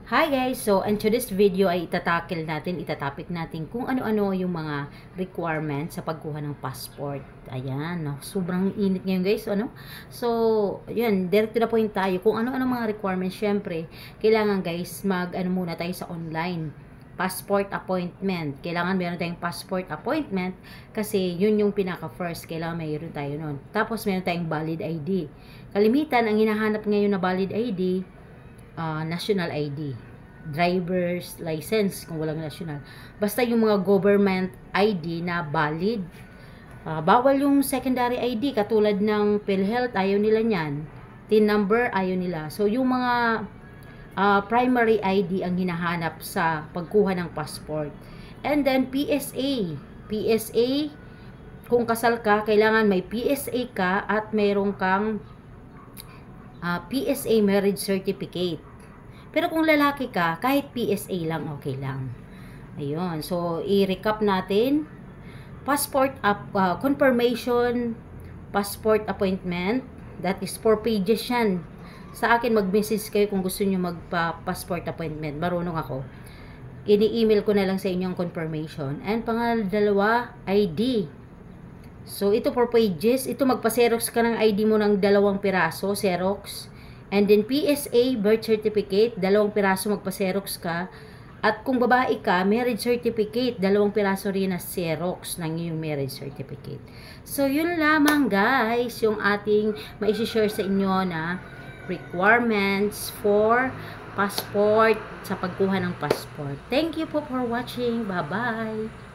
Hi guys! So, in today's video ay itatopic natin kung ano-ano yung mga requirements sa pagkuha ng passport. Ayan, no? Sobrang init ngayon guys, ano? So, yun, direct to the point tayo. Kung ano-ano mga requirements, syempre, kailangan guys, muna tayo sa online. Passport appointment. Kailangan meron tayong passport appointment kasi yun yung pinaka-first. Kailangan mayroon tayo nun. Tapos, meron tayong valid ID. Kalimitan, ang hinahanap ngayon na valid ID, national ID, driver's license kung walang national. Basta yung mga government ID na valid. Bawal yung secondary ID katulad ng PhilHealth, ayaw nila niyan. TIN number, ayaw nila. So yung mga primary ID ang hinahanap sa pagkuha ng passport. And then PSA. PSA, kung kasal ka, kailangan may PSA ka at mayroon kang PSA marriage certificate. Pero kung lalaki ka, kahit PSA lang, okay lang. Ayun. So, i-recap natin. Passport confirmation, passport appointment. That is 4 pages yan. Sa akin, mag-message kayo kung gusto nyo magpa-passport appointment. Marunong ako. Ini-email ko na lang sa inyo ang confirmation. And pangalawa, ID. So, ito 4 pages. Ito, magpa-xerox ka ng ID mo ng 2 piraso, xerox. And then PSA, birth certificate, 2 piraso magpa-xerox ka. At kung babae ka, marriage certificate, 2 piraso rin na xerox ng iyong marriage certificate. So, yun lamang guys, yung ating ma-share sa inyo na requirements for passport, sa pagkuha ng passport. Thank you po for watching. Bye-bye!